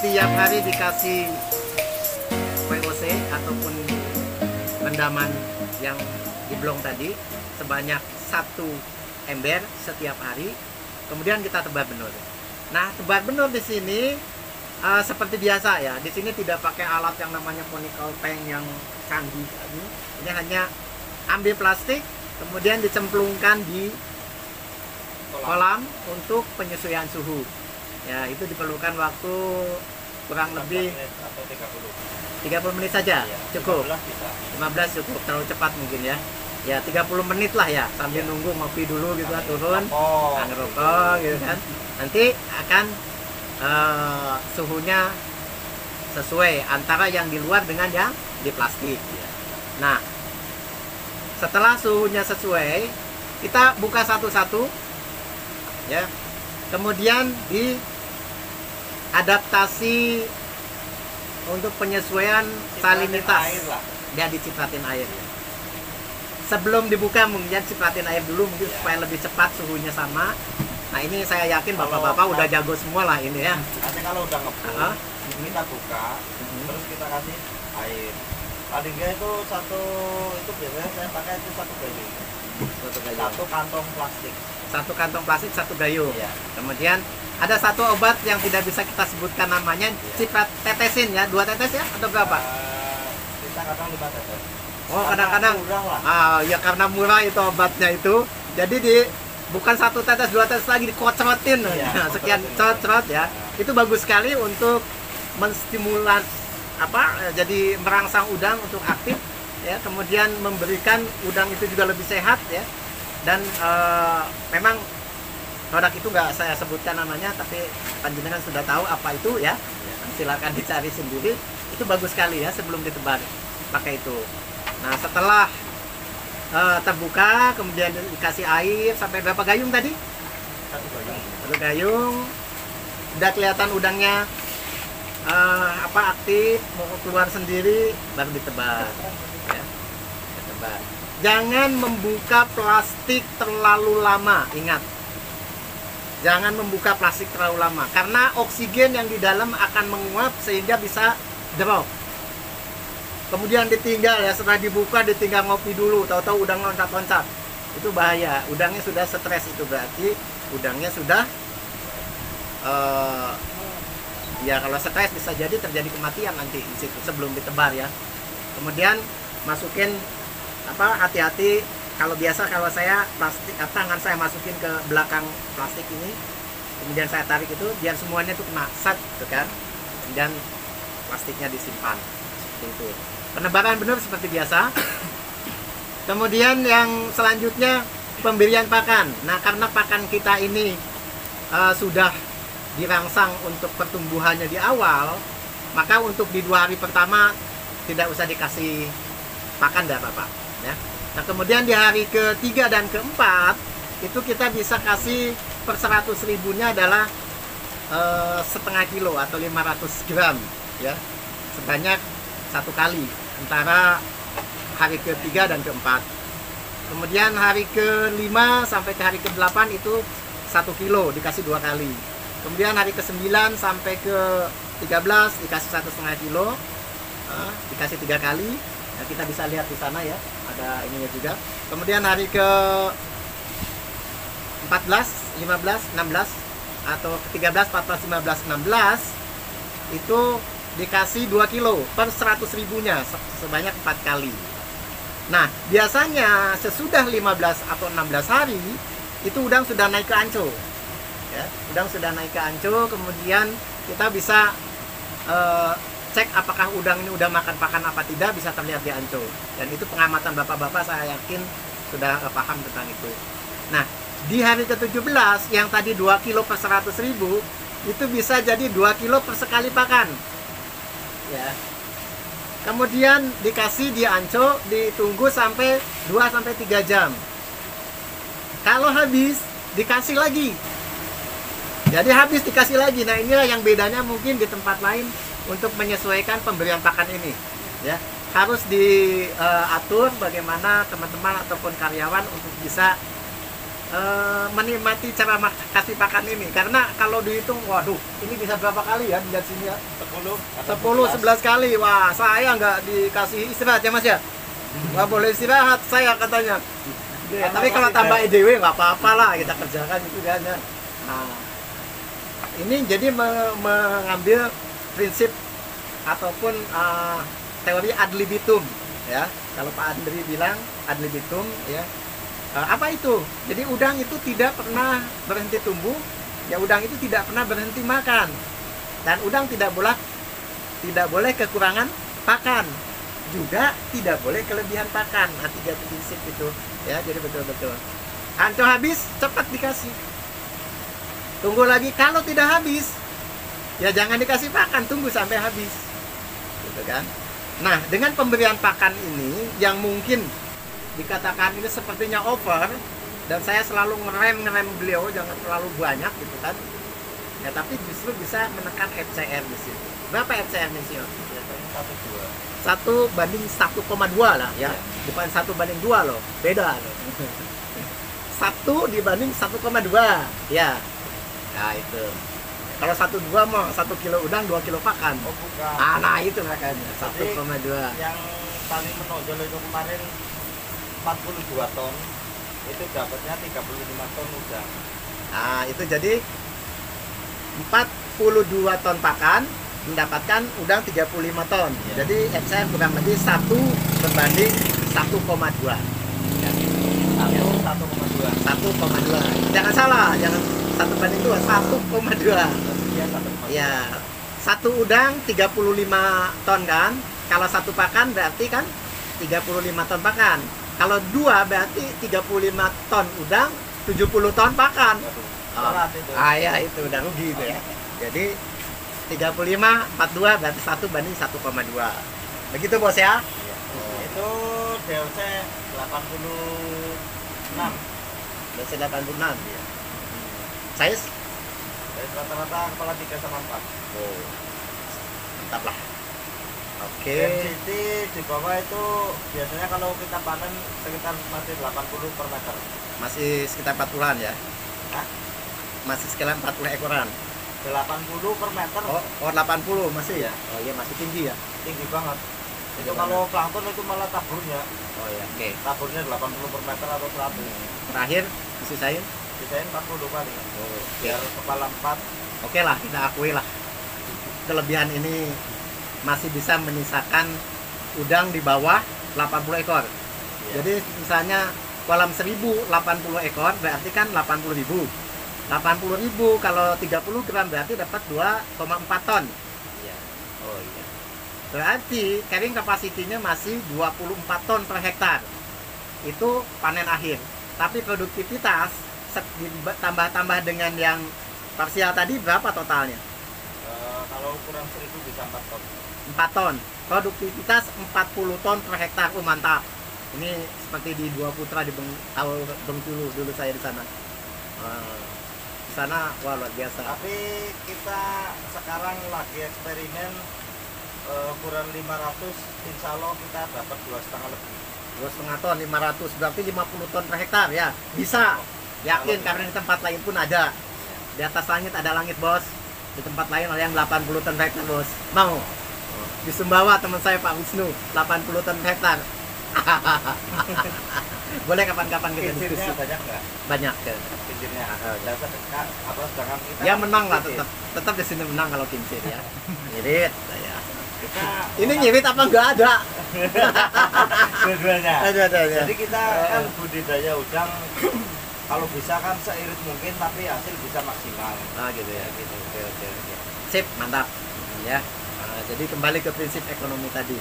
setiap hari dikasih VOC ataupun rendaman yang diblong tadi sebanyak 1 ember setiap hari. Kemudian kita tebar benur. Nah, tebar benur di sini seperti biasa ya. Di sini tidak pakai alat yang namanya conical tank yang canggih. Ini hanya ambil plastik, kemudian dicemplungkan di kolam untuk penyesuaian suhu. Ya, itu diperlukan waktu kurang lebih 30 menit saja. Ya, cukup. 15 cukup, terlalu cepat mungkin ya. Ya 30 menit lah ya, sambil nunggu ngopi dulu gitu lah, turun, ngerokok gitu kan. Nanti akan suhunya sesuai antara yang di luar dengan yang di plastik. Nah, setelah suhunya sesuai, kita buka satu-satu ya. Kemudian diadaptasi untuk penyesuaian salinitas. Dia dicipratin air ya. Sebelum dibuka mungkin cipratin air dulu mungkin supaya lebih cepat suhunya sama. Nah, ini saya yakin bapak-bapak udah jago semua lah ini ya. Nanti kalau udah ngebul, kita buka, terus kita kasih air. Tadinya itu biasanya saya pakai itu satu gayung. Satu kantong plastik. Satu kantong plastik, satu gayung. Ya. Kemudian ada satu obat yang tidak bisa kita sebutkan namanya, ciprat tetesin ya, 2 tetes ya atau berapa? Kita kadang 5 tetes. Oh, kadang-kadang ya karena murah itu obatnya itu. Jadi bukan 1 tetes, 2 tetes lagi dikocrotin. Ya, sekian cocrot ya. Itu bagus sekali untuk menstimulus jadi merangsang udang untuk aktif ya, kemudian memberikan udang itu juga lebih sehat ya. Dan memang produk itu nggak saya sebutkan namanya, tapi panjenengan sudah tahu apa itu ya. Silakan dicari sendiri. Itu bagus sekali ya sebelum ditebar pakai itu. Nah, setelah terbuka, kemudian dikasih air sampai berapa gayung tadi? 1 gayung. Udah kelihatan udangnya aktif, mau keluar sendiri, baru ditebar. Ya, ditebar. Jangan membuka plastik terlalu lama, ingat. Jangan membuka plastik terlalu lama, karena oksigen yang di dalam akan menguap sehingga bisa drop. Kemudian ditinggal ya, setelah dibuka ditinggal ngopi dulu, tahu-tahu udang loncat-loncat. Itu bahaya, udangnya sudah stres, itu berarti udangnya sudah ya kalau stres bisa jadi terjadi kematian nanti di situ sebelum ditebar ya. Kemudian masukin hati-hati, kalau saya plastik tangan saya masukin ke belakang plastik ini, kemudian saya tarik itu biar semuanya itu kena set gitu kan. Kemudian plastiknya disimpan seperti itu. Penebaran benar seperti biasa. Kemudian yang selanjutnya pemberian pakan. Nah, karena pakan kita ini sudah dirangsang untuk pertumbuhannya di awal, maka untuk di 2 hari pertama tidak usah dikasih pakan dah Bapak ya. Nah, kemudian di hari ke-3 dan ke-4 itu kita bisa kasih per 100 ribunya adalah setengah kilo atau 500 gram ya, sebanyak 1 kali antara hari ke-3 dan ke-4. Kemudian hari ke-5 sampai ke hari ke-8 itu 1 kilo dikasih 2 kali. Kemudian hari ke-9 sampai ke-13 dikasih 1,5 kilo, dikasih 3 kali. Nah, kita bisa lihat di sana ya, ada ininya juga. Kemudian hari ke-14, 15, 16 atau ke-13, 14, 15, 16 itu dikasih 2 kilo per 100 ribunya sebanyak 4 kali. Nah, biasanya sesudah 15 atau 16 hari itu udang sudah naik ke anco ya, udang sudah naik ke anco. Kemudian kita bisa cek apakah udang ini udah makan pakan apa tidak, bisa terlihat di anco. Dan itu pengamatan bapak-bapak, saya yakin sudah paham tentang itu. Nah, di hari ke-17 yang tadi 2 kilo per 100 ribu itu bisa jadi 2 kilo per sekali pakan ya. Kemudian dikasih di anco, ditunggu sampai 2-3 jam. Kalau habis dikasih lagi, jadi habis dikasih lagi. Nah, inilah yang bedanya mungkin di tempat lain untuk menyesuaikan pemberian pakan ini ya. Harus diatur bagaimana teman-teman ataupun karyawan untuk bisa menikmati cara kasih pakan ini, karena kalau dihitung, waduh, ini bisa berapa kali ya dilihat sini ya? 10 11 kali. Wah, saya nggak dikasih istirahat ya Mas ya, nggak boleh istirahat saya katanya. Ya, tapi kalau tambah EDW nggak apa-apa lah, kita kerjakan itu kan ya. Nah, ini jadi mengambil prinsip ataupun teori ad libitum ya. Kalau Pak Andri bilang ad libitum ya. Apa itu? Jadi udang itu tidak pernah berhenti tumbuh, ya udang itu tidak pernah berhenti makan. Dan udang tidak boleh kekurangan pakan. Juga tidak boleh kelebihan pakan. Nah, 3 prinsip itu ya, jadi betul-betul. Anco habis, cepat dikasih. Tunggu lagi, kalau tidak habis, ya jangan dikasih pakan, tunggu sampai habis. Gitu kan? Nah, dengan pemberian pakan ini yang mungkin dikatakan ini sepertinya over, dan saya selalu ngerem beliau jangan terlalu banyak gitu kan ya, tapi justru bisa menekan FCR di sini. Berapa FCR nih sih? 1 banding 1,2 lah ya, bukan 1 banding 2 loh, beda loh. 1 dibanding 1,2 ya. Nah itu kalau 1,2 mau 1 kilo udang 2 kilo pakan. Oh bukan. Nah itu makanya 1,2. Yang paling menonjol itu kemarin 42 ton, itu dapatnya 35 ton udang. Nah itu jadi 42 ton pakan mendapatkan udang 35 ton ya. Jadi FCR kurang lebih 1 berbanding 1,2 ya. 1,2 jangan salah, jangan 1 banding 2, 1,2 ya. 1 udang 35 ton kan, kalau 1 pakan berarti kan 35 ton pakan. Kalau 2 berarti 35 ton udang, 70 ton pakan. Ya itu udah rugi itu ya. Jadi 35, 42 berarti 1 banding 1,2. Begitu bos ya? Itu DOC 86. DOC 86 ya. Size? Rata-rata kepala 3 sama 4. Oh. Mantap lah. Oke. Density di bawah itu biasanya kalau kita panen sekitar masih 80 per meter. Masih sekitar 40-an ya? Hah? Masih sekitar 40 ekoran. 80 per meter. Oh 80 masih ya? Oh iya masih tinggi ya? Tinggi banget. Itu kalau plankton itu malah taburnya. Oh iya, oke. Taburnya 80 per meter atau 100. Terakhir disisain? Sisain 40 kali. Oh, Biar kepala 4. Oke lah, kita akui lah. Kelebihan ini masih bisa menyisakan udang di bawah 80 ekor. Iya. Jadi misalnya kolam 1080 ekor berarti kan 80.000. 80.000 kalau 30 gram berarti dapat 2,4 ton. Iya. Oh iya. Berarti carrying capacity-nya masih 24 ton per hektar. Itu panen akhir. Tapi produktivitas tambah-tambah dengan yang parsial tadi berapa totalnya? Kalau ukuran 1000 bisa 4 ton. 4 ton. Produktivitas 40 ton per hektar. Oh mantap. Ini seperti di Dua Putra di Bengkulu dulu saya di sana. Di sana wah luar biasa. Tapi kita sekarang lagi eksperimen ukuran 500, insya Allah kita dapat 2,5 lebih. 2,5 ton, 500 berarti 50 ton per hektar ya. Bisa. Yakin karena di tempat lain pun ada. Di atas langit ada langit, Bos. Di tempat lain ada yang 80 ton per hektar, Bos. Mau? Di Sumbawa teman saya Pak Wisnu 80 ton per hektar. Boleh kapan-kapan kita diskusi. Kincirnya banyak nggak? Banyak ya. Kincirnya apa sedangkan kita Ya menang lah, tetap di sini menang kalau kincir ya. Ngirit ya. Ini ngirit apa enggak ada? Dua-duanya. Ada. Jadi kita kan budidaya udang kalau bisa kan seirit mungkin tapi hasil bisa maksimal. Ah gitu ya, gitu. Oke. Sip, mantap. Ya. Jadi kembali ke prinsip ekonomi tadi.